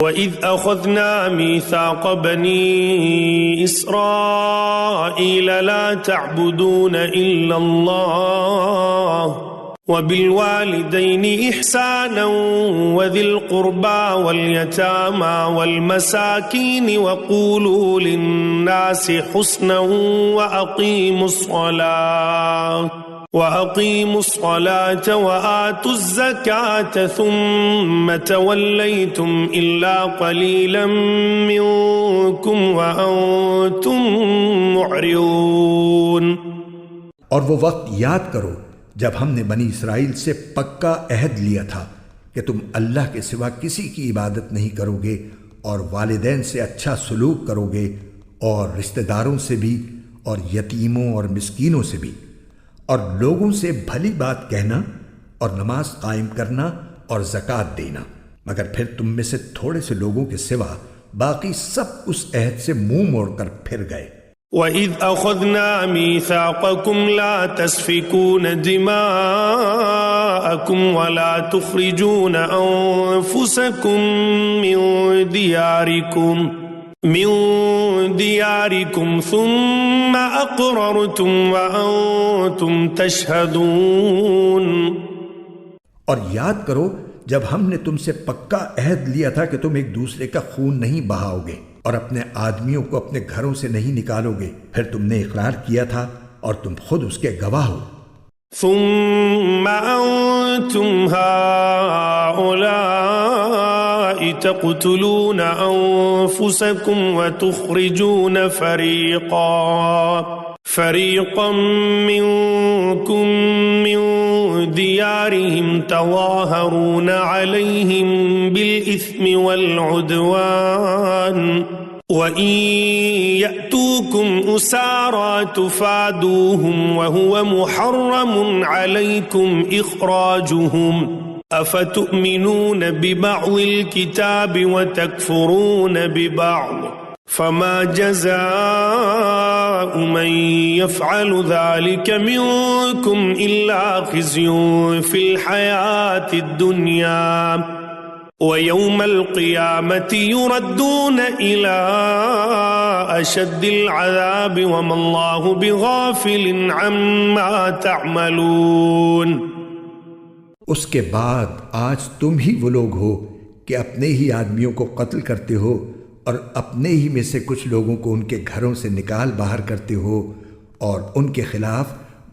وَإِذْ أَخَذْنَا مِيثَاقَ بَنِي إِسْرَائِيلَ لَا تَعْبُدُونَ إِلَّا اللَّهَ وَبِالْوَالِدَيْنِ إِحْسَانًا وَذِي الْقُرْبَى وَالْيَتَامَى وَالْمَسَاكِينِ وَقُولُوا لِلنَّاسِ حُسْنًا وَأَقِيمُوا الصَّلَاةَ وَآتُوا الزَّكَاةَ ثُمَّ تَوَلَّيْتُمْ إِلَّا قَلِيلًا مِّنكُمْ وَأَنتُم مُّعْرِضُونَ۔ اور وہ وقت یاد کرو جب ہم نے بنی اسرائیل سے پکا عہد لیا تھا کہ تم اللہ کے سوا کسی کی عبادت نہیں کرو گے، اور والدین سے اچھا سلوک کرو گے، اور رشتہ داروں سے بھی، اور یتیموں اور مسکینوں سے بھی، اور لوگوں سے بھلی بات کہنا، اور نماز قائم کرنا، اور زکوٰۃ دینا، مگر پھر تم میں سے تھوڑے سے لوگوں کے سوا باقی سب اس عہد سے منہ موڑ کر پھر گئے۔ وَإِذْ أَخَذْنَا مِيثَاقَكُمْ لَا تَسْفِكُونَ دِمَاءَكُمْ وَلَا تُخْرِجُونَ أَنفُسَكُمْ مِنْ دِيَارِكُمْ ثُمَّ أَقْرَرْتُمْ وَأَنْتُمْ تَشْهَدُونَ۔ اور یاد کرو جب ہم نے تم سے پکا عہد لیا تھا کہ تم ایک دوسرے کا خون نہیں بہاؤ گے، اور اپنے آدمیوں کو اپنے گھروں سے نہیں نکالو گے، پھر تم نے اقرار کیا تھا اور تم خود اس کے گواہ ہو۔ ثم أنتم هؤلاء تقتلون أنفسكم وتخرجون فريقا منكم من ديارهم تظاهرون عليهم بالإثم والعدوان وَإِن يَأْتُوكُمْ أُسَارَى تُفَادُوهُمْ وَهُوَ مُحَرَّمٌ عَلَيْكُمْ إِخْرَاجُهُمْ أَفَتُؤْمِنُونَ بِبَعْضِ الْكِتَابِ وَتَكْفُرُونَ بِبَعْضٍ فَمَا جَزَاءُ مَن يَفْعَلُ ذَلِكَ مِنكُمْ إِلَّا خِزْيٌ فِي الْحَيَاةِ الدُّنْيَا وَيَوْمَ الْقِيَامَةِ يُرَدُّونَ إِلَىٰ أَشَدِّ الْعَذَابِ وَمَا اللَّهُ بِغَافِلٍ عَمَّا تَعْمَلُونَ۔ اس کے بعد آج تم ہی وہ لوگ ہو کہ اپنے ہی آدمیوں کو قتل کرتے ہو، اور اپنے ہی میں سے کچھ لوگوں کو ان کے گھروں سے نکال باہر کرتے ہو، اور ان کے خلاف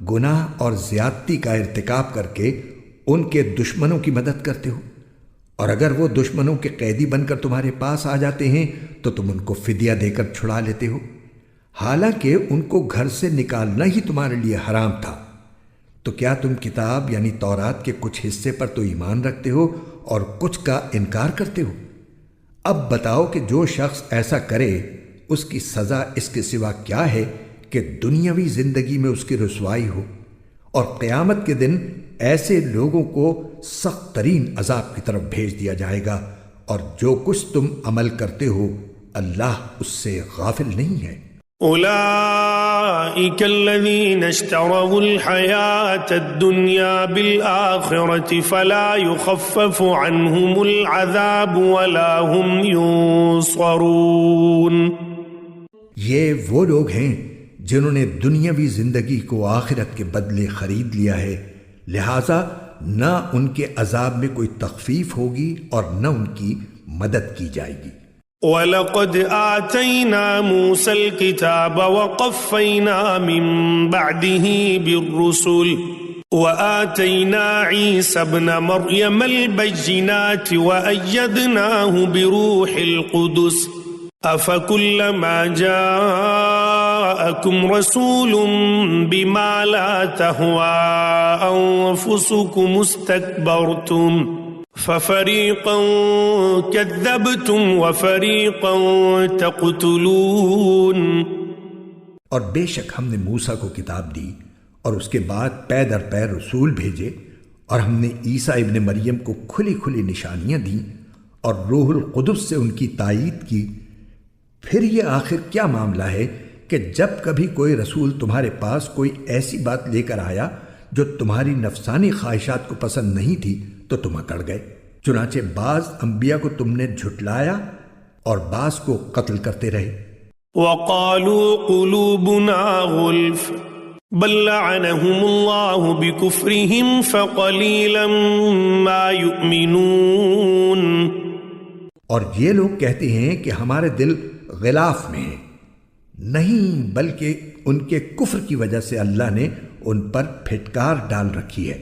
گناہ اور زیادتی کا ارتکاب کر کے ان کے دشمنوں کی مدد کرتے ہو، اور اگر وہ دشمنوں کے قیدی بن کر تمہارے پاس آ جاتے ہیں تو تم ان کو فدیہ دے کر چھڑا لیتے ہو، حالانکہ ان کو گھر سے نکالنا ہی تمہارے لیے حرام تھا۔ تو کیا تم کتاب یعنی تورات کے کچھ حصے پر تو ایمان رکھتے ہو اور کچھ کا انکار کرتے ہو؟ اب بتاؤ کہ جو شخص ایسا کرے اس کی سزا اس کے سوا کیا ہے کہ دنیاوی زندگی میں اس کی رسوائی ہو، اور قیامت کے دن ایسے لوگوں کو سخت ترین عذاب کی طرف بھیج دیا جائے گا، اور جو کچھ تم عمل کرتے ہو اللہ اس سے غافل نہیں ہے۔ أولئك الذين اشتروا الحياة الدنيا بالآخرة فلا يخفف عنهم العذاب ولا هم ينصرون۔ یہ وہ لوگ ہیں جنہوں نے دنیاوی زندگی کو آخرت کے بدلے خرید لیا ہے، لہٰذا نہ ان کے عذاب میں کوئی تخفیف ہوگی اور نہ ان کی مدد کی جائے گی۔ وَلَقَدْ آتَيْنَا مُوسَى الْكِتَابَ وَقَفَّيْنَا مِن بَعْدِهِ بِالرُّسُلِ وَآتَيْنَا عِيسَى ابْنَ مَرْيَمَ الْبَيِّنَاتِ وَأَيَّدْنَاهُ بِرُوحِ الْقُدُسِ أَفَكُلَّمَا جَاءَكُمْ رَسُولٌ بِمَا لَا تَهْوَىٰ أَنفُسُكُمُ اسْتَكْبَرْتُمْ فَفَرِيقًا كَذَّبْتُمْ وَفَرِيقًا تَقْتُلُونَ۔ اور بے شک ہم نے موسیٰ کو کتاب دی اور اس کے بعد پے در پے رسول بھیجے، اور ہم نے عیسیٰ ابن مریم کو کھلی کھلی نشانیاں دیں اور روح القدس سے ان کی تائید کی۔ پھر یہ آخر کیا معاملہ ہے کہ جب کبھی کوئی رسول تمہارے پاس کوئی ایسی بات لے کر آیا جو تمہاری نفسانی خواہشات کو پسند نہیں تھی تو تم اکڑ گئے، چنانچہ بعض انبیاء کو تم نے جھٹلایا اور بعض کو قتل کرتے رہے۔ وقالوا قلوبنا غلف بل لعنهم الله بكفرهم فقليلا ما يؤمنون۔ اور یہ لوگ کہتے ہیں کہ ہمارے دل غلاف میں ہیں، نہیں بلکہ ان کے کفر کی وجہ سے اللہ نے ان پر پھٹکار ڈال رکھی ہے،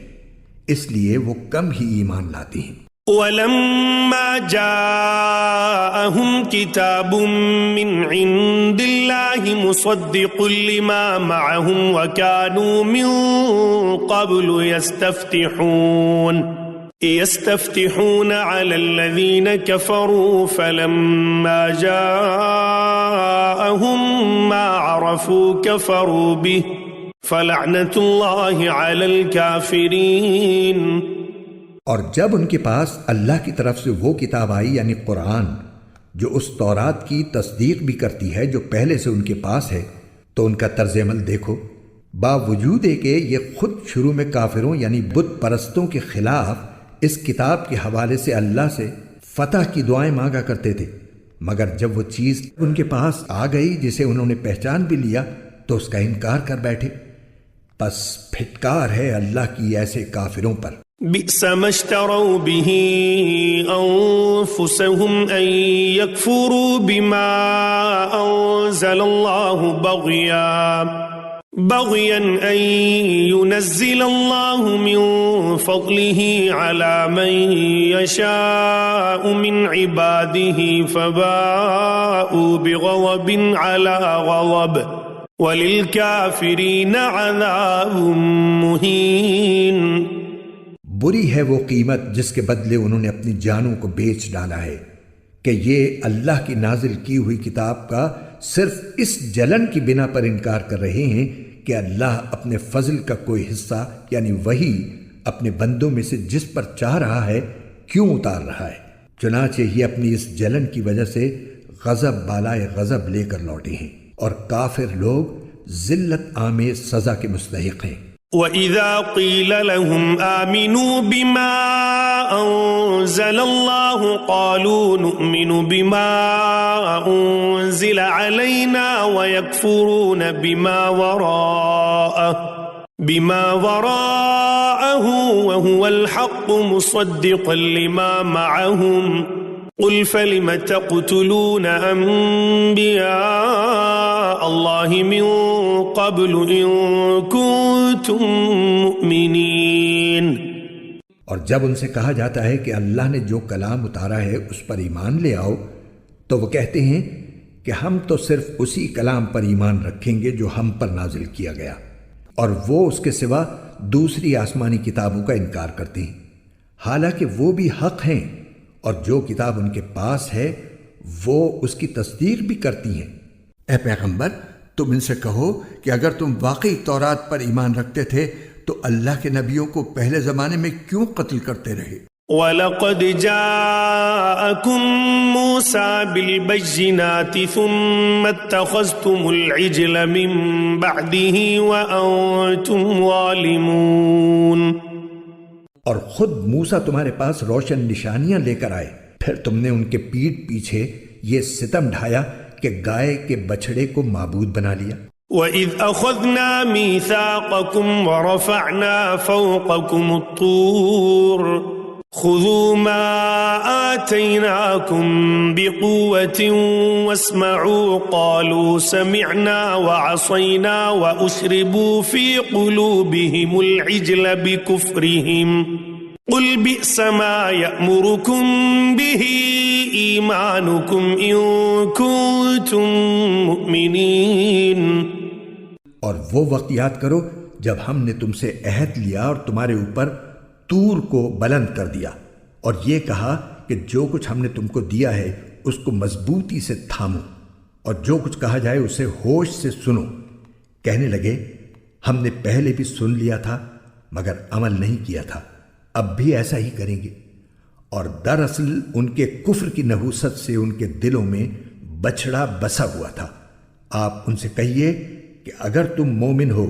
اس لیے وہ کم ہی ایمان لاتے ہیں۔ وَلَمَّا جَاءَهُمْ كِتَابٌ مِّنْ عِندِ اللَّهِ مُصَدِّقٌ لِّمَا مَعَهُمْ وَكَانُوا مِن قَبْلُ يَسْتَفْتِحُونَ عَلَى الَّذِينَ كَفَرُوا فَلَمَّا جَاءَهُم مَّا عَرَفُوا كَفَرُوا بِهِ فَلَعْنَةُ اللَّهِ عَلَى الْكَافِرِينَ۔ اور جب ان کے پاس اللہ کی طرف سے وہ کتاب آئی یعنی قرآن جو اس تورات کی تصدیق بھی کرتی ہے جو پہلے سے ان کے پاس ہے، تو ان کا طرز عمل دیکھو، باوجود ہے کہ یہ خود شروع میں کافروں یعنی بت پرستوں کے خلاف اس کتاب کے حوالے سے اللہ سے فتح کی دعائیں مانگا کرتے تھے، مگر جب وہ چیز ان کے پاس آ گئی جسے انہوں نے پہچان بھی لیا تو اس کا انکار کر بیٹھے۔ پس پھٹکار ہے اللہ کی ایسے کافروں پر۔ بئس ما اشتروا به أنفسهم أن يكفروا بما أنزل الله بغيا أن ينزل الله من فضله على من يشاء من عباده فباءوا بغضب على غضب وللكافرين عذاب مهين۔ بری ہے وہ قیمت جس کے بدلے انہوں نے اپنی جانوں کو بیچ ڈالا ہے کہ یہ اللہ کی نازل کی ہوئی کتاب کا صرف اس جلن کی بنا پر انکار کر رہے ہیں کہ اللہ اپنے فضل کا کوئی حصہ یعنی وہی اپنے بندوں میں سے جس پر چاہ رہا ہے کیوں اتار رہا ہے، چنانچہ یہ اپنی اس جلن کی وجہ سے غضب بالائے غضب لے کر لوٹے ہیں، اور کافر لوگ ذلت آمیز سزا کے مستحق ہیں۔ وَإِذَا قِيلَ لَهُمْ آمِنُوا بِمَا أَنزَلَ اللَّهُ قَالُوا نُؤْمِنُ بِمَا أُنزِلَ عَلَيْنَا وَيَكْفُرُونَ بِمَا وَرَاءَهُ وَهُوَ الْحَقُّ مُصَدِّقًا لِمَا مَعَهُمْ قُلْ فَلِمَ تَقْتُلُونَ أَنبِيَاءَ اللَّهِ مِن قَبْلُ إِن كُنتُم مُّؤْمِنِينَ۔ اور جب ان سے کہا جاتا ہے کہ اللہ نے جو کلام اتارا ہے اس پر ایمان لے آؤ، تو وہ کہتے ہیں کہ ہم تو صرف اسی کلام پر ایمان رکھیں گے جو ہم پر نازل کیا گیا، اور وہ اس کے سوا دوسری آسمانی کتابوں کا انکار کرتے ہیں، حالانکہ وہ بھی حق ہیں، اور جو کتاب ان کے پاس ہے وہ اس کی تصدیق بھی کرتی ہیں۔ اے پیغمبر، تم ان سے کہو کہ اگر تم واقعی تورات پر ایمان رکھتے تھے تو اللہ کے نبیوں کو پہلے زمانے میں کیوں قتل کرتے رہے؟ وَلَقَدْ جَاءَكُم مُوسَى بِالْبَيِّنَاتِ ثُمَّ اتَّخَذْتُمُ الْعِجْلَ مِن بَعْدِهِ وَأَنتُمْ ظَالِمُونَ۔ اور خود موسیٰ تمہارے پاس روشن نشانیاں لے کر آئے، پھر تم نے ان کے پیٹھ پیچھے یہ ستم ڈھایا کہ گائے کے بچھڑے کو معبود بنا لیا۔ وَإِذْ أَخَذْنَا مِيثَاقَكُمْ وَرَفَعْنَا فَوْقَكُمُ الطُّورَ خُذُوا مَا آتَيْنَاكُمْ بِقُوَّةٍ وَاسْمَعُوا قَالُوا سَمِعْنَا وَعَصَيْنَا وَأُشْرِبُوا فِي قُلُوبِهِمُ الْعِجْلَ بِكُفْرِهِمْ قُلْ بِئْسَ مَا يَأْمُرُكُمْ بِهِ إِيمَانُكُمْ إِن كُنتُم مُّؤْمِنِينَ۔ اور وہ وقت یاد کرو جب ہم نے تم سے عہد لیا اور تمہارے اوپر طور کو بلند کر دیا، اور یہ کہا کہ جو کچھ ہم نے تم کو دیا ہے اس کو مضبوطی سے تھامو، اور جو کچھ کہا جائے اسے ہوش سے سنو۔ کہنے لگے ہم نے پہلے بھی سن لیا تھا مگر عمل نہیں کیا تھا، اب بھی ایسا ہی کریں گے۔ اور دراصل ان کے کفر کی نحوست سے ان کے دلوں میں بچھڑا بسا ہوا تھا۔ آپ ان سے کہیے کہ اگر تم مومن ہو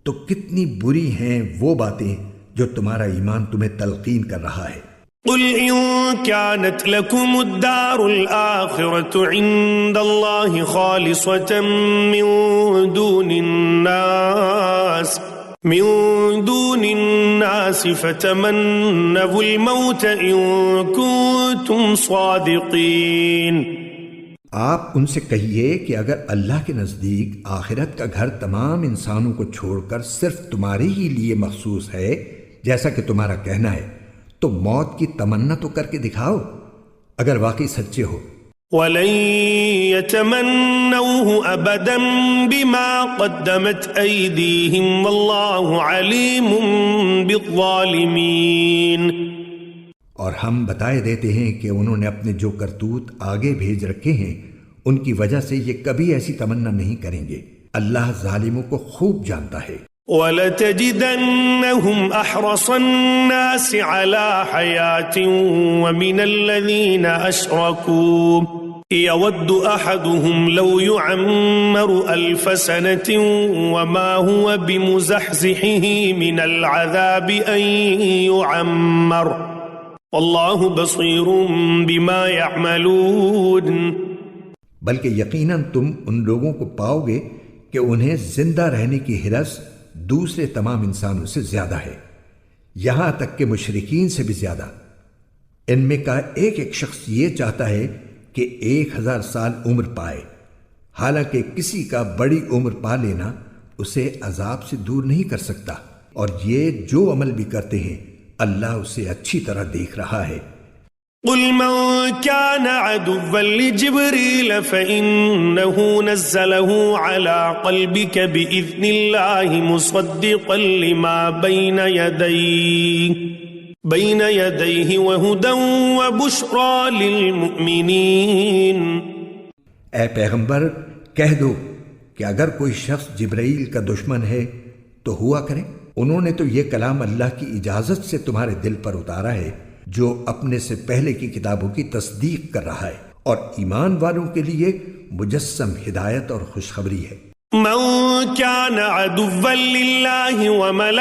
تو کتنی بری ہیں وہ باتیں جو تمہارا ایمان تمہیں تلقین کر رہا ہے۔ قل إن كانت لكم الدار الآخرة عند الله خالصة من دون الناس فتمنوا الموت إن كنتم صادقين. آپ ان سے کہیے کہ اگر اللہ کے نزدیک آخرت کا گھر تمام انسانوں کو چھوڑ کر صرف تمہارے ہی لیے مخصوص ہے جیسا کہ تمہارا کہنا ہے، تو موت کی تمنا تو کر کے دکھاؤ اگر واقعی سچے ہو۔ وَلَن يَتَمَنَّوْهُ أَبَدًا بِمَا قَدَّمَتْ أَيْدِيهِمْ وَاللَّهُ عَلِيمٌ بِالظَّالِمِينَ۔ اور ہم بتائے دیتے ہیں کہ انہوں نے اپنے جو کرتوت آگے بھیج رکھے ہیں ان کی وجہ سے یہ کبھی ایسی تمنا نہیں کریں گے، اللہ ظالموں کو خوب جانتا ہے۔ وَلَتَجِدَنَّهُمْ أَحْرَصَ النَّاسِ عَلَى حَيَاةٍ وَمِنَ الَّذِينَ أَشْرَكُوا يَوَدُّ أَحَدُهُمْ لَوْ يُعَمَّرُ أَلْفَ سَنَةٍ وَمَا هُوَ بِمُزَحْزِحِهِ مِنَ الْعَذَابِ أَن يُعَمَّرَ وَاللَّهُ بَصِيرٌ بِمَا يَعْمَلُونَ۔ بلکہ یقیناً تم ان لوگوں کو پاؤ گے کہ انہیں زندہ رہنے کی ہرس دوسرے تمام انسانوں سے زیادہ ہے، یہاں تک کہ مشرکین سے بھی زیادہ۔ ان میں کا ایک ایک شخص یہ چاہتا ہے کہ 1000 سال عمر پائے، حالانکہ کسی کا بڑی عمر پا لینا اسے عذاب سے دور نہیں کر سکتا، اور یہ جو عمل بھی کرتے ہیں اللہ اسے اچھی طرح دیکھ رہا ہے۔ قل من كان عدوا لجبريل فإنه نزله على قلبك بإذن الله مصدقا لما بين يديه وهدى وبشرى للمؤمنين۔ اے پیغمبر کہہ دو کہ اگر کوئی شخص جبرائیل کا دشمن ہے تو ہوا کرے، انہوں نے تو یہ کلام اللہ کی اجازت سے تمہارے دل پر اتارا ہے جو اپنے سے پہلے کی کتابوں کی تصدیق کر رہا ہے، اور ایمان والوں کے لیے مجسم ہدایت اور خوشخبری ہے۔ من كان عدوا لله وملائكته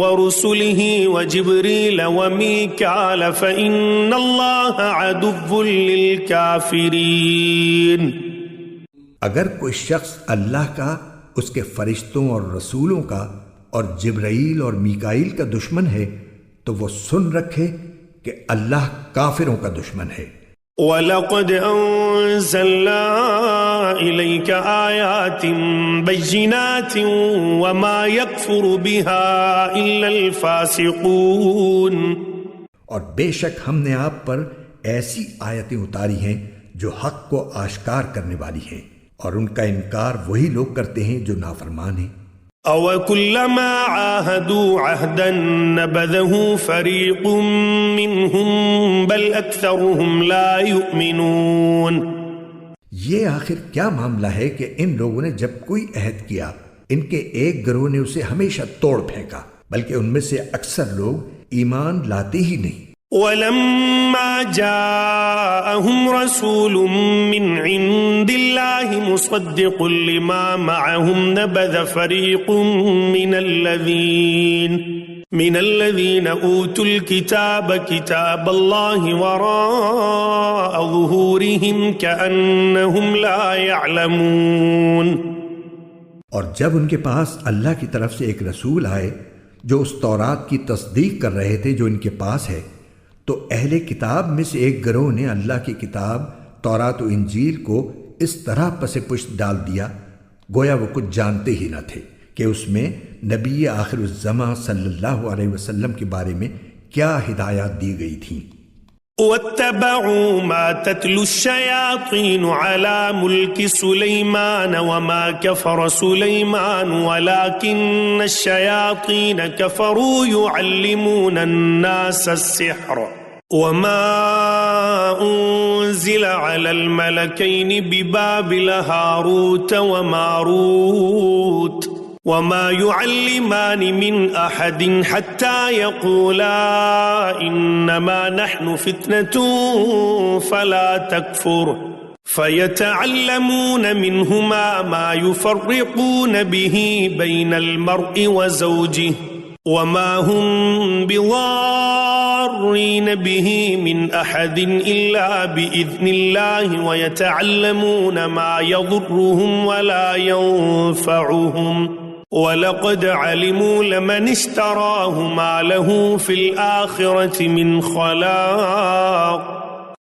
ورسله وجبريل وميكال فإن الله عدو للكافرين۔ اگر کوئی شخص اللہ کا، اس کے فرشتوں اور رسولوں کا اور جبرائیل اور میکائیل کا دشمن ہے تو وہ سن رکھے کہ اللہ کافروں کا دشمن ہے۔ وَلَقَدْ أَنزَلْنَا إِلَيْكَ آيَاتٍ بَيِّنَاتٍ وَمَا يَكْفُرُ بِهَا إِلَّا الْفَاسِقُونَ۔ اور بے شک ہم نے آپ پر ایسی آیتیں اتاری ہیں جو حق کو آشکار کرنے والی ہیں، اور ان کا انکار وہی لوگ کرتے ہیں جو نافرمان ہیں۔ أَوَكُلَّمَا عَاهَدُوا عَهْدًا نَبَذَهُ فَرِيقٌ مِّنْهُمْ بَلْ أَكْثَرُهُمْ لَا يُؤْمِنُونَ۔ یہ آخر کیا معاملہ ہے کہ ان لوگوں نے جب کوئی عہد کیا ان کے ایک گروہ نے اسے ہمیشہ توڑ پھینکا، بلکہ ان میں سے اکثر لوگ ایمان لاتے ہی نہیں۔ وَلَمَّا جَاءَهُمْ رَسُولٌ مِّنْ عِندِ اللَّهِ مُصَدِّقٌ لِّمَا مَعَهُمْ نَبَذَ فَرِيقٌ مِّنَ الَّذِينَ أُوتُوا الْكِتَابَ كِتَابَ اللَّهِ وَرَاءَ ظُهُورِهِمْ كَأَنَّهُمْ لَا يَعْلَمُونَ۔ اور جب ان کے پاس اللہ کی طرف سے ایک رسول آئے جو اس تورات کی تصدیق کر رہے تھے جو ان کے پاس ہے، تو اہل کتاب میں سے ایک گروہ نے اللہ کی کتاب تورات و انجیل کو اس طرح پس پشت ڈال دیا گویا وہ کچھ جانتے ہی نہ تھے کہ اس میں نبی آخر الزماں صلی اللہ علیہ وسلم کے بارے میں کیا ہدایات دی گئی تھیں۔ وَاتَّبَعُوا مَا تَتْلُو الشَّيَاطِينُ عَلَى مُلْكِ سُلَيْمَانَ وَمَا كَفَرَ سُلَيْمَانُ وَلَكِنَّ الشَّيَاطِينَ كَفَرُوا يُعَلِّمُونَ النَّاسَ السِّحْرَ وَمَا أُنزِلَ عَلَى الْمَلَكَيْنِ بِبَابِلَ هَارُوتَ وَمَارُوتَ وَمَا يُعَلِّمَانِ مِنْ أَحَدٍ حَتَّى يَقُولَا إِنَّمَا نَحْنُ فِتْنَةٌ فَلَا تَكْفُرْ فَيَتَعَلَّمُونَ مِنْهُمَا مَا يُفَرِّقُونَ بِهِ بَيْنَ الْمَرْءِ وَزَوْجِهِ وما هم بضارين به من أحد إلا بإذن الله ويتعلمون ما يضرهم ولا ينفعهم وَلَقَدْ عَلِمُوا لَمَنِ اشْتَرَاهُ مَا لَهُ فِي الْآخِرَةِ مِنْ خَلَاقٍ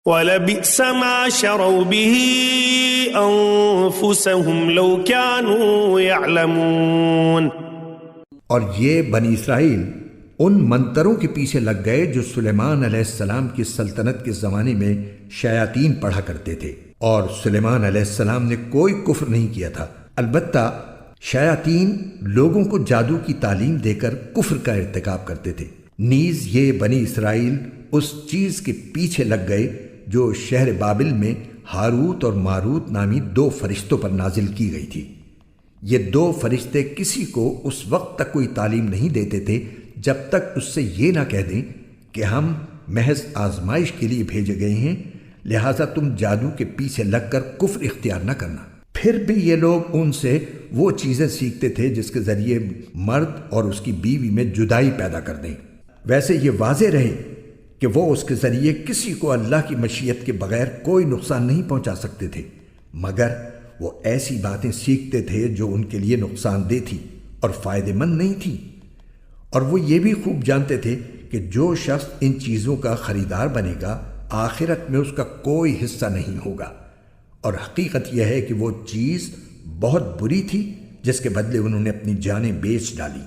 وَلَبِئْسَ مَا شَرَوْا بِهِ أَنفُسَهُمْ لَوْ كَانُوا يَعْلَمُونَ۔ اور یہ بنی اسرائیل ان منتروں کے پیچھے لگ گئے جو سلیمان علیہ السلام کی سلطنت کے زمانے میں شیاطین پڑھا کرتے تھے، اور سلیمان علیہ السلام نے کوئی کفر نہیں کیا تھا، البتہ شیاطین لوگوں کو جادو کی تعلیم دے کر کفر کا ارتکاب کرتے تھے۔ نیز یہ بنی اسرائیل اس چیز کے پیچھے لگ گئے جو شہر بابل میں ہاروت اور ماروت نامی 2 فرشتوں پر نازل کی گئی تھی۔ یہ 2 فرشتے کسی کو اس وقت تک کوئی تعلیم نہیں دیتے تھے جب تک اس سے یہ نہ کہہ دیں کہ ہم محض آزمائش کے لیے بھیجے گئے ہیں، لہٰذا تم جادو کے پیچھے لگ کر کفر اختیار نہ کرنا۔ پھر بھی یہ لوگ ان سے وہ چیزیں سیکھتے تھے جس کے ذریعے مرد اور اس کی بیوی میں جدائی پیدا کر دیں۔ ویسے یہ واضح رہے کہ وہ اس کے ذریعے کسی کو اللہ کی مشیت کے بغیر کوئی نقصان نہیں پہنچا سکتے تھے، مگر وہ ایسی باتیں سیکھتے تھے جو ان کے لیے نقصان دہ تھی اور فائدہ مند نہیں تھی، اور وہ یہ بھی خوب جانتے تھے کہ جو شخص ان چیزوں کا خریدار بنے گا آخرت میں اس کا کوئی حصہ نہیں ہوگا، اور حقیقت یہ ہے کہ وہ چیز بہت بری تھی جس کے بدلے انہوں نے اپنی جانیں بیچ ڈالی۔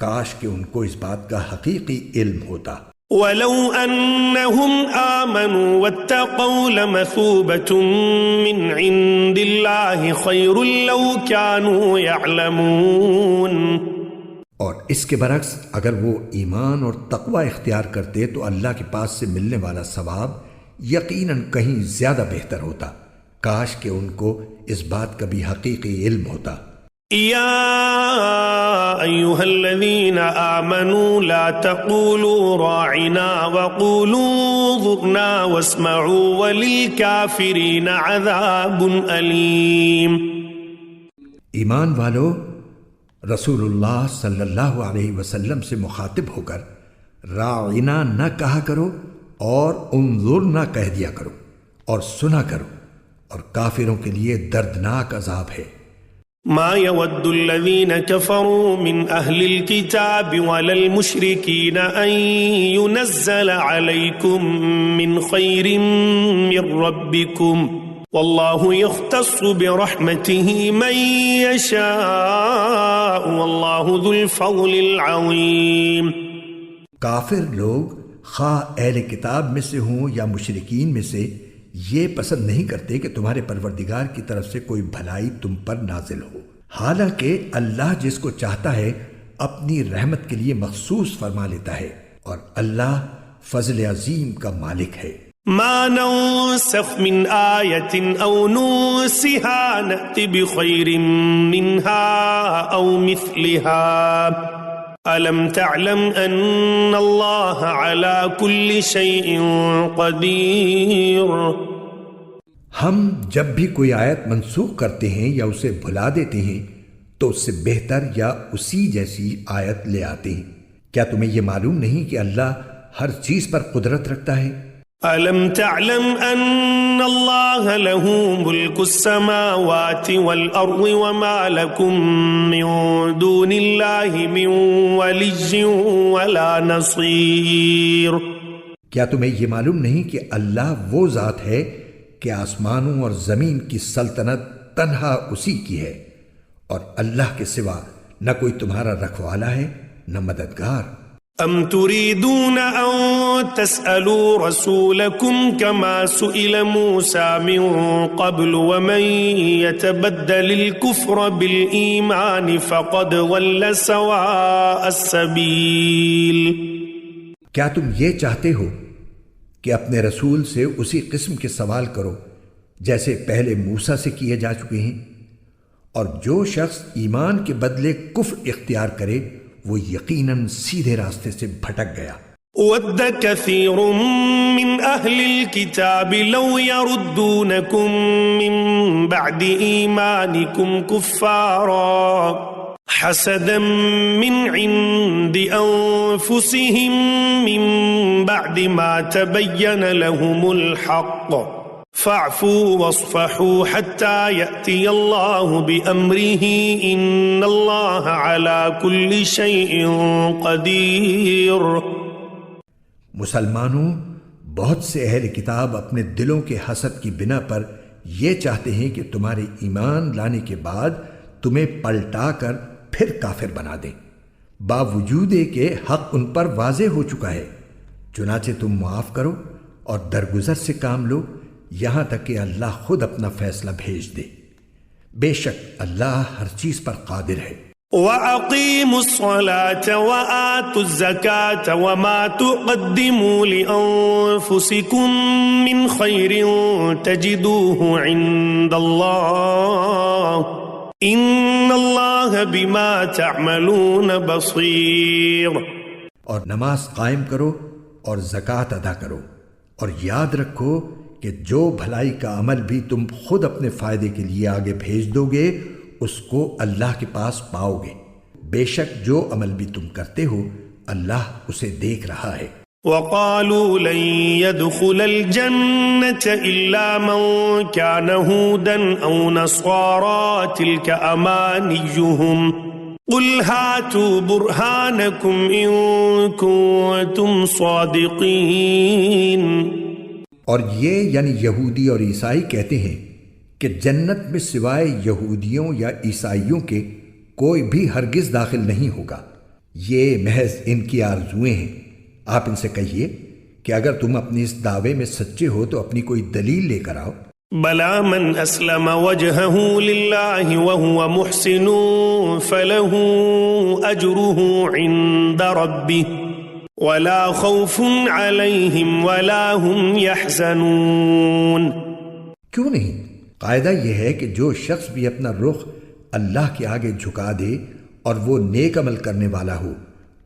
کاش کہ ان کو اس بات کا حقیقی علم ہوتا۔ وَلَوْ أَنَّهُمْ آمَنُوا وَاتَّقَوْا لَمَثُوبَةٌ مِّنْ عِندِ اللَّهِ خَيْرٌ لَوْ كَانُوا يَعْلَمُونَ۔ اور اس کے برعکس اگر وہ ایمان اور تقوی اختیار کرتے تو اللہ کے پاس سے ملنے والا ثواب یقیناً کہیں زیادہ بہتر ہوتا، کاش کہ ان کو اس بات کا بھی حقیقی علم ہوتا۔ يا أيها الذين آمنوا لا تقولوا راعنا وقولوا انظرنا واسمعوا وللكافرين عذاب أليم۔ ایمان والو، رسول اللہ صلی اللہ علیہ وسلم سے مخاطب ہو کر راعنا نہ کہا کرو اور انظرنا کہہ دیا کرو، اور سنا کرو، اور کافروں کے لیے دردناک عذاب ہے۔ ما يود الذين كفروا من أهل الكتاب ولا المشركين أن ينزل عليكم من خير من ربكم والله يختص برحمته من يشاء والله ذو الفضل العظيم۔ کافر لوگ خواہ اہل کتاب میں سے ہوں یا مشرکین میں سے یہ پسند نہیں کرتے کہ تمہارے پروردگار کی طرف سے کوئی بھلائی تم پر نازل ہو، حالانکہ اللہ جس کو چاہتا ہے اپنی رحمت کے لیے مخصوص فرما لیتا ہے، اور اللہ فضل عظیم کا مالک ہے۔ ما ننسخ من آية أو ننسها نأت بخير منها أو مثلها ألم تعلم أن الله على كل شيء قدير۔ ہم جب بھی کوئی آیت منسوخ کرتے ہیں یا اسے بھلا دیتے ہیں تو اس سے بہتر یا اسی جیسی آیت لے آتے ہیں۔ کیا تمہیں یہ معلوم نہیں کہ اللہ ہر چیز پر قدرت رکھتا ہے؟ ألم تعلم أن الله له ملك السماوات والأرض وما لكم من دون الله من ولي ولا نصير۔ کیا تمہیں یہ معلوم نہیں کہ اللہ وہ ذات ہے کہ آسمانوں اور زمین کی سلطنت تنہا اسی کی ہے، اور اللہ کے سوا نہ کوئی تمہارا رکھوالا ہے نہ مددگار۔ ام تريدون ان تسألوا رسولكم كما سئل موسى من قبل ومن يتبدل الكفر بالإيمان فقد ضل سواء السبيل۔ کیا تم یہ چاہتے ہو کہ اپنے رسول سے اسی قسم کے سوال کرو جیسے پہلے موسیٰ سے کیے جا چکے ہیں، اور جو شخص ایمان کے بدلے کفر اختیار کرے وہ یقیناً سیدھے راستے سے بھٹک گیا۔ ود كثير من أهل الكتاب لو يردونكم من بعد إيمانكم كفارا حسدا من عند أنفسهم من بعد ما تبين لهم الحق فاعفوا واصفحوا حتى يأتي الله بأمره إن الله على كل شيء قدير۔ مسلمانوں، بہت سے اہل کتاب اپنے دلوں کے حسد کی بنا پر یہ چاہتے ہیں کہ تمہارے ایمان لانے کے بعد تمہیں پلٹا کر پھر کافر بنا دیں، باوجود کہ حق ان پر واضح ہو چکا ہے۔ چنانچہ تم معاف کرو اور درگزر سے کام لو یہاں تک کہ اللہ خود اپنا فیصلہ بھیج دے۔ بے شک اللہ ہر چیز پر قادر ہے۔ وَأَقِيمُوا الصَّلَاةَ وَآتُوا الزَّكَاةَ وَمَا تُقَدِّمُوا لِأَنفُسِكُم مِّنْ خَيْرٍ تَجِدُوهُ عِندَ اللَّهِ إِنَّ اللَّهَ بِمَا تَعْمَلُونَ بَصِيرٌ۔ اور نماز قائم کرو اور زکوٰۃ ادا کرو، اور یاد رکھو کہ جو بھلائی کا عمل بھی تم خود اپنے فائدے کے لیے آگے بھیج دو گے اس کو اللہ کے پاس پاؤ گے۔ بے شک جو عمل بھی تم کرتے ہو اللہ اسے دیکھ رہا ہے۔ وَقَالُوا لَن يَدْخُلَ الْجَنَّةَ إِلَّا مَن كَانَ هُودًا أَوْ نَصَارَىٰ تِلْكَ أَمَانِيُّهُمْ قُلْ هَاتُوا بُرْهَانَكُمْ إِن كُنتُمْ صَادِقِينَ۔ اور یہ یعنی یہودی اور عیسائی کہتے ہیں کہ جنت میں سوائے یہودیوں یا عیسائیوں کے کوئی بھی ہرگز داخل نہیں ہوگا، یہ محض ان کی آرزوئیں ہیں۔ آپ ان سے کہیے کہ اگر تم اپنے اس دعوے میں سچے ہو تو اپنی کوئی دلیل لے کر آؤ۔ بَلَا مَنْ أَسْلَمَ وَجْهَهُ لِلَّهِ وَهُوَ مُحْسِنٌ فَلَهُ أَجْرُهُ عِندَ رَبِّهِ وَلَا خَوْفٌ عَلَيْهِمْ وَلَا هُمْ يَحْزَنُونَ۔ کیوں نہیں؟ قاعدہ یہ ہے کہ جو شخص بھی اپنا رخ اللہ کے آگے جھکا دے اور وہ نیک عمل کرنے والا ہو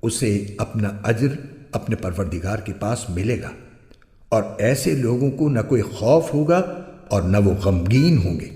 اسے اپنا اجر اپنے پروردگار کے پاس ملے گا، اور ایسے لوگوں کو نہ کوئی خوف ہوگا اور نہ وہ غمگین ہوں گے۔